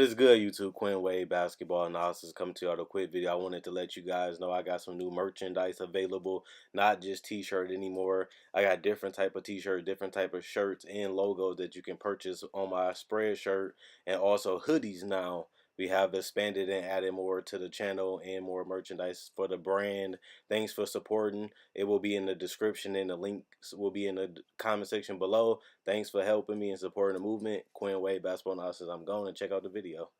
is good, YouTube? Quinn Wade Basketball Analysis coming to you with a quick video. I wanted to let you guys know I got some new merchandise available, not just t-shirt anymore. I got different type of t-shirt, different type of shirts and logos that you can purchase on my spread shirt, and also hoodies now. We have expanded and added more to the channel and more merchandise for the brand. Thanks for supporting. It will be in the description and the links will be in the comment section below. Thanks for helping me and supporting the movement. Quinn Wade Basketball Analysis. I'm going to check out the video.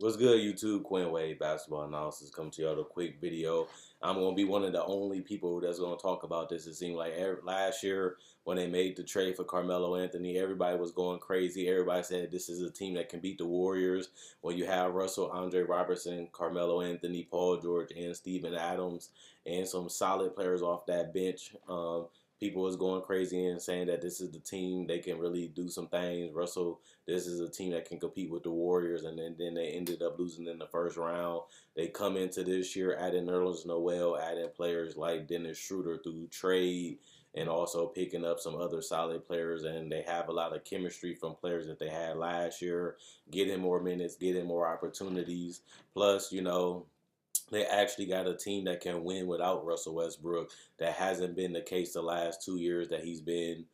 What's good, YouTube? Quinn Wade Basketball Analysis coming to you with a quick video. I'm going to be one of the only people that's going to talk about this. It seemed like last year when they made the trade for Carmelo Anthony, everybody was going crazy. Everybody said this is a team that can beat the Warriors. When you have Russell, Andre Robertson, Carmelo Anthony, Paul George, and Steven Adams, and some solid players off that bench, people was going crazy and saying that this is the team, they can really do some things. Russell, this is a team that can compete with the Warriors, and then they ended up losing in the first round. They come into this year adding Nerlens Noel, adding players like Dennis Schroeder through trade, and also picking up some other solid players, and they have a lot of chemistry from players that they had last year, getting more minutes, getting more opportunities. Plus, they actually got a team that can win without Russell Westbrook. That hasn't been the case the last 2 years that he's been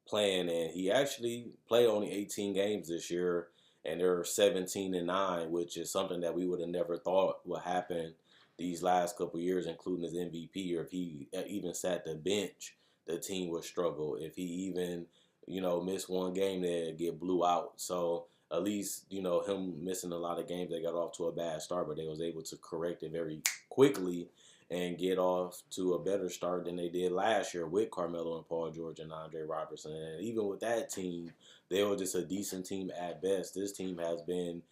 playing. And he actually played only 18 games this year, and they're 17-9, which is something that we would have never thought would happen these last couple years, including his MVP year. If he even sat the bench, the team would struggle. If he even, missed one game, they'd get blew out. So at least, him missing a lot of games, they got off to a bad start, but they was able to correct it very quickly and get off to a better start than they did last year with Carmelo and Paul George and Andre Robertson. And even with that team, they were just a decent team at best. This team has been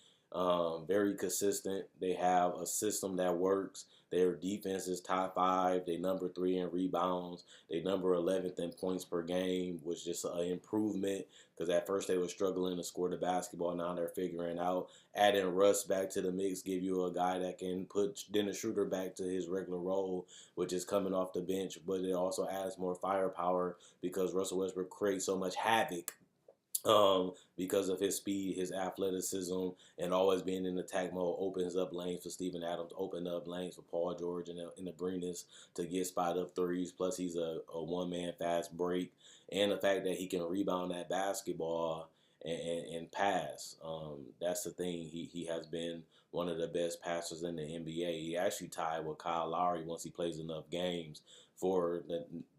very consistent. They have a system that works. Their defense is top 5. They number 3 in rebounds. They number 11th in points per game, which is an improvement because at first they were struggling to score the basketball. Now they're figuring out. Adding Russ back to the mix give you a guy that can put Dennis Schroeder back to his regular role, which is coming off the bench, but it also adds more firepower because Russell Westbrook creates so much havoc because of his speed, his athleticism, and always being in attack mode opens up lanes for Steven Adams, open up lanes for Paul George and the Abrinas to get spot up threes. Plus, he's a one-man fast break. And the fact that he can rebound that basketball and pass. That's the thing. He has been one of the best passers in the NBA. He actually tied with Kyle Lowry once he plays enough games for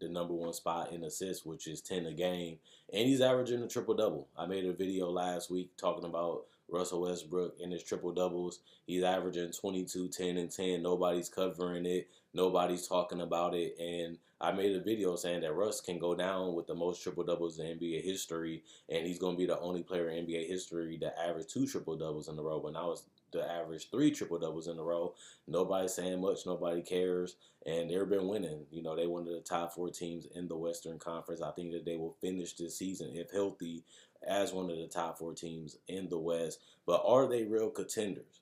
the number 1 spot in assists, which is 10 a game. And he's averaging a triple-double. I made a video last week talking about Russell Westbrook and his triple-doubles. He's averaging 22, 10, and 10. Nobody's covering it. Nobody's talking about it. And I made a video saying that Russ can go down with the most triple-doubles in NBA history, and he's going to be the only player in NBA history that averaged 2 triple-doubles in a row. When I was to average 3 triple-doubles in a row. Nobody's saying much. Nobody cares. And they've been winning. They one of the top 4 teams in the Western Conference. I think that they will finish this season, if healthy, as one of the top 4 teams in the West. But are they real contenders?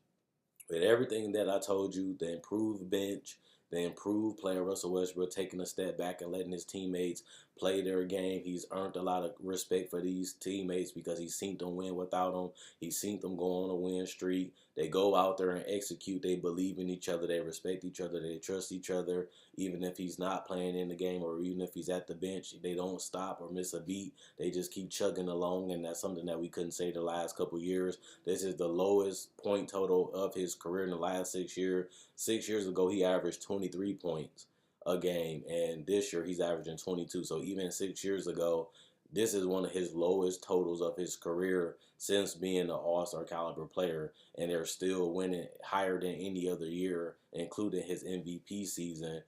With everything that I told you, the improved bench, the improved player Russell Westbrook taking a step back and letting his teammates play their game. He's earned a lot of respect for these teammates because he's seen them win without them. He's seen them go on a win streak. They go out there and execute. They believe in each other. They respect each other. They trust each other. Even if he's not playing in the game or even if he's at the bench, they don't stop or miss a beat. They just keep chugging along, and that's something that we couldn't say the last couple years. This is the lowest point total of his career in the last 6 years. 6 years ago, he averaged 23 points a game, and this year he's averaging 22. So even 6 years ago, this is one of his lowest totals of his career since being an all-star caliber player, and they're still winning higher than any other year, including his MVP season.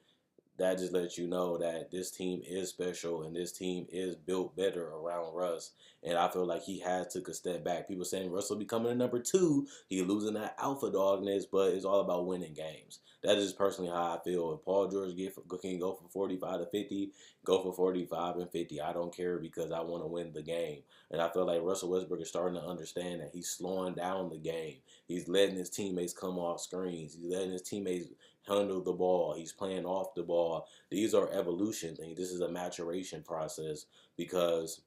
That just lets you know that this team is special and this team is built better around Russ. And I feel like he has took a step back. People saying Russell becoming a number 2, he losing that alpha dogness, but it's all about winning games. That is personally how I feel. If Paul George can go for 45 to 50, go for 45 and 50. I don't care because I want to win the game. And I feel like Russell Westbrook is starting to understand that he's slowing down the game. He's letting his teammates come off screens. He's letting his teammates handle the ball. He's playing off the ball. These are evolution things. This is a maturation process because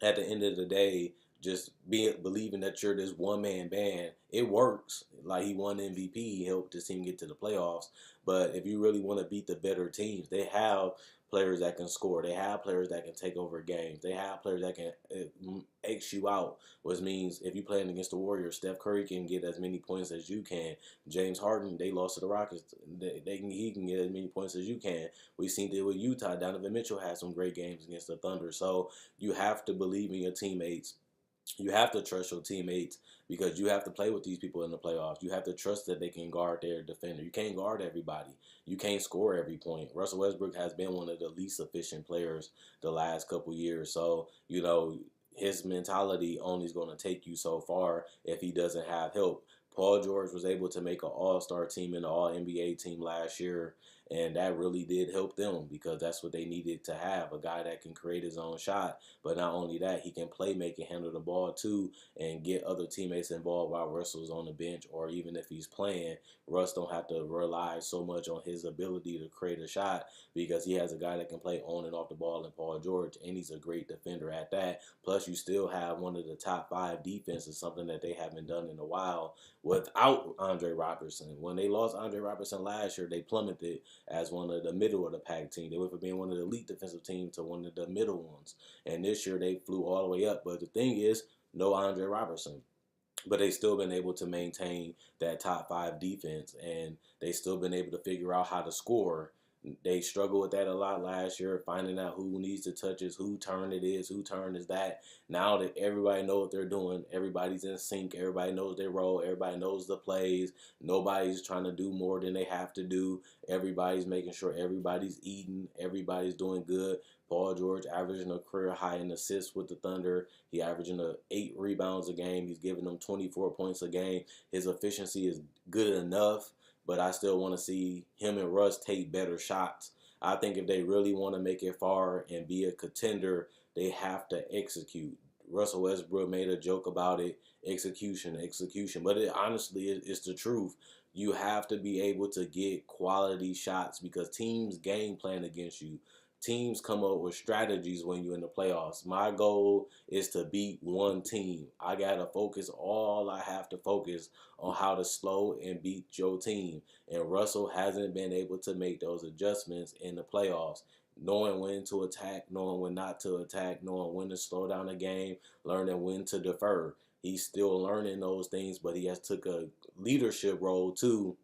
at the end of the day, just believing that you're this one man band, it works. Like he won MVP, he helped his team get to the playoffs. But if you really want to beat the better teams, they have players that can score. They have players that can take over games. They have players that can X you out, which means if you're playing against the Warriors, Steph Curry can get as many points as you can. James Harden, they lost to the Rockets. He can get as many points as you can. We've seen it with Utah. Donovan Mitchell had some great games against the Thunder. So you have to believe in your teammates. You have to trust your teammates because you have to play with these people in the playoffs. You have to trust that they can guard their defender. You can't guard everybody. You can't score every point. Russell Westbrook has been one of the least efficient players the last couple years. So, his mentality only is going to take you so far if he doesn't have help. Paul George was able to make an all-star team and an all-NBA team last year, and that really did help them because that's what they needed to have, a guy that can create his own shot. But not only that, he can play, make and handle the ball too, and get other teammates involved while Russell's on the bench, or even if he's playing, Russ don't have to rely so much on his ability to create a shot because he has a guy that can play on and off the ball in Paul George, and he's a great defender at that. Plus, you still have one of the top 5 defenses, something that they haven't done in a while without Andre Robertson. When they lost Andre Robertson last year, they plummeted as one of the middle of the pack team. They went from being one of the elite defensive teams to one of the middle ones. And this year they flew all the way up. But the thing is, no Andre Robertson. But they still been able to maintain that top 5 defense, and they still been able to figure out how to score. They struggled with that a lot last year, finding out who needs to touch it, who turn it is, who turn is that. Now that everybody knows what they're doing, everybody's in sync, everybody knows their role, everybody knows the plays, nobody's trying to do more than they have to do. Everybody's making sure everybody's eating, everybody's doing good. Paul George averaging a career high in assists with the Thunder. He averaging 8 rebounds a game. He's giving them 24 points a game. His efficiency is good enough, but I still want to see him and Russ take better shots. I think if they really want to make it far and be a contender, they have to execute. Russell Westbrook made a joke about it, execution, execution. But it honestly it's the truth. You have to be able to get quality shots because teams game plan against you. Teams come up with strategies when you're in the playoffs. My goal is to beat one team. I got to focus all I have to focus on how to slow and beat your team. And Russell hasn't been able to make those adjustments in the playoffs. Knowing when to attack, knowing when not to attack, knowing when to slow down the game, learning when to defer. He's still learning those things, but he has took a leadership role too.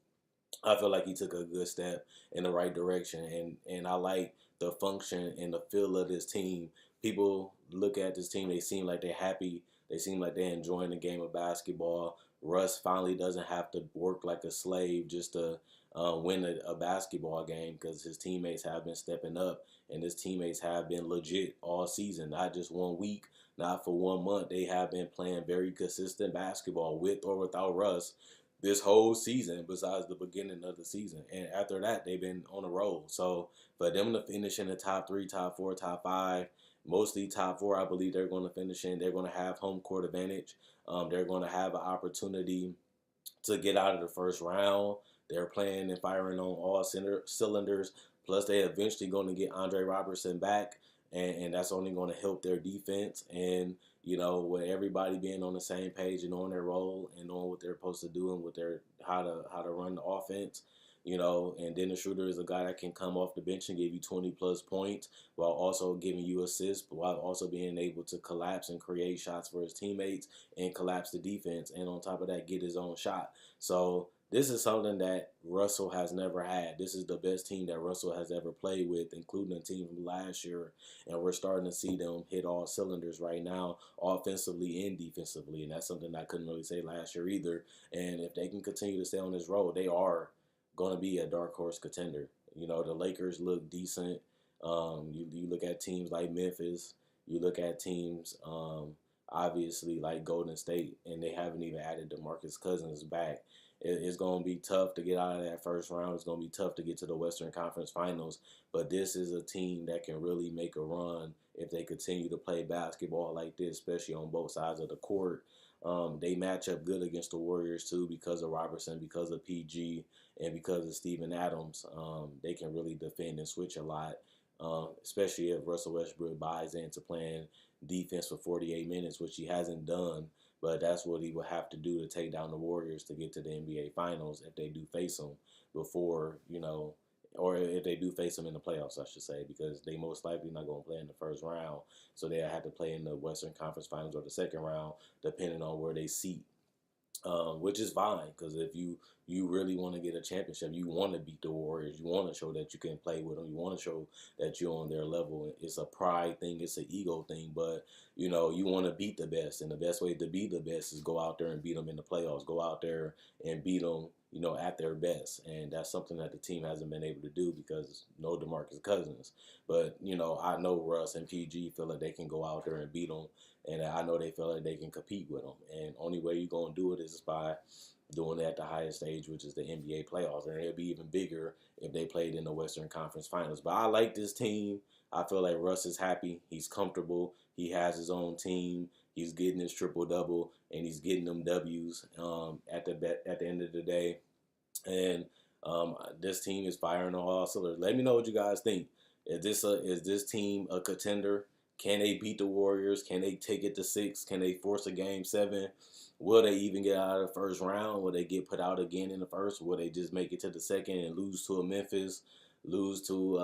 I feel like he took a good step in the right direction, and I like the function and the feel of this team. People look at this team, they seem like they're happy. They seem like they're enjoying the game of basketball. Russ finally doesn't have to work like a slave just to win a basketball game because his teammates have been stepping up, and his teammates have been legit all season, not just 1 week, not for 1 month. They have been playing very consistent basketball with or without Russ this whole season besides the beginning of the season. And after that, they've been on a roll. So for them to finish in the top 3, top 4, top 5, mostly top 4, I believe they're going to finish in. They're going to have home court advantage. They're going to have an opportunity to get out of the first round. They're playing and firing on all cylinders. Plus, they're eventually going to get Andre Robertson back, and that's only going to help their defense. And with everybody being on the same page and on their role and knowing what they're supposed to do and what they're how to run the offense. And Dennis Schroeder is a guy that can come off the bench and give you 20 plus points while also giving you assists, while also being able to collapse and create shots for his teammates and collapse the defense. And on top of that, get his own shot. So this is something that Russell has never had. This is the best team that Russell has ever played with, including the team from last year. And we're starting to see them hit all cylinders right now, offensively and defensively. And that's something I couldn't really say last year either. And if they can continue to stay on this road, they are going to be a dark horse contender. The Lakers look decent. You look at teams like Memphis. You look at teams, obviously, like Golden State, and they haven't even added DeMarcus Cousins back. It's going to be tough to get out of that first round. It's going to be tough to get to the Western Conference Finals. But this is a team that can really make a run if they continue to play basketball like this, especially on both sides of the court. They match up good against the Warriors, too, because of Robertson, because of PG, and because of Steven Adams. They can really defend and switch a lot. especially if Russell Westbrook buys into playing defense for 48 minutes, which he hasn't done. But that's what he will have to do to take down the Warriors to get to the NBA Finals if they do face them before, or if they do face them in the playoffs, I should say, because they most likely not going to play in the first round. So they'll have to play in the Western Conference Finals or the second round, depending on where they seat, which is fine, because if you really want to get a championship, you want to beat the Warriors, you want to show that you can play with them, you want to show that you're on their level. It's a pride thing, it's an ego thing, but you want to beat the best, and the best way to be the best is go out there and beat them in the playoffs, go out there and beat them, at their best. And that's something that the team hasn't been able to do because no DeMarcus Cousins. But I know Russ and PG feel like they can go out there and beat them, and I know they feel like they can compete with them. And only way you're going to do it is by doing it at the highest stage, which is the NBA playoffs. And it'll be even bigger if they played in the Western Conference Finals. But I like this team. I feel like Russ is happy. He's comfortable. He has his own team. He's getting his triple-double, and he's getting them W's at the end of the day. And this team is firing on all cylinders. Let me know what you guys think. Is this team a contender? Can they beat the Warriors? Can they take it to 6? Can they force a game 7? Will they even get out of the first round? Will they get put out again in the first? Will they just make it to the second and lose to a Memphis, lose to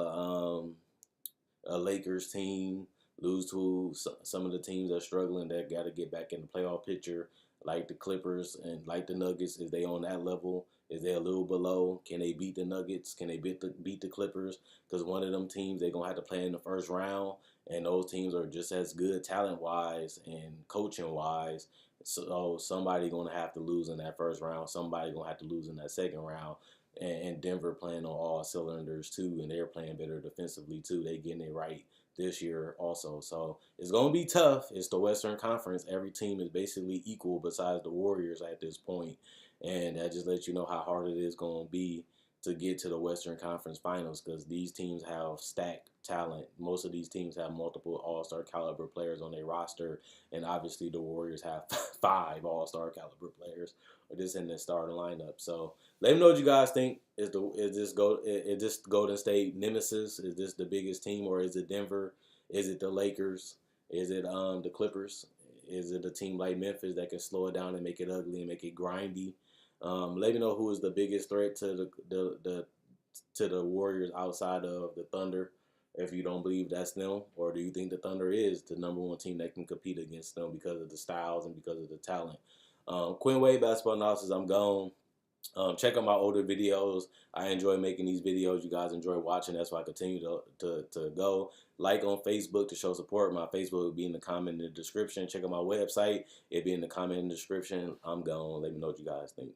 a Lakers team, lose to some of the teams that are struggling that got to get back in the playoff picture, like the Clippers and like the Nuggets? Is they on that level? Is they a little below? Can they beat the Nuggets? Can they beat the Clippers? Because one of them teams they're going to have to play in the first round, and those teams are just as good talent-wise and coaching-wise. So somebody going to have to lose in that first round. Somebody going to have to lose in that second round. And Denver playing on all cylinders too, and they're playing better defensively too. They getting it right this year also. So it's going to be tough. It's the Western Conference. Every team is basically equal besides the Warriors at this point. And that just lets you know how hard it is going to be to get to the Western Conference Finals, because these teams have stacked talent. Most of these teams have multiple All-Star caliber players on their roster, and obviously the Warriors have 5 All-Star caliber players just in the starting lineup. So let me know what you guys think. Is this Golden State nemesis? Is this the biggest team, or is it Denver? Is it the Lakers? Is it the Clippers? Is it a team like Memphis that can slow it down and make it ugly and make it grindy? Let me know who is the biggest threat to the Warriors outside of the Thunder. If you don't believe that's them, or do you think the Thunder is the #1 team that can compete against them because of the styles and because of the talent? Quinn Wade Basketball Analysis. I'm gone. Check out my older videos. I enjoy making these videos. You guys enjoy watching. That's why I continue to go. Like on Facebook to show support. My Facebook will be in the comment in the description. Check out my website. It'll be in the comment in the description. I'm gone. Let me know what you guys think.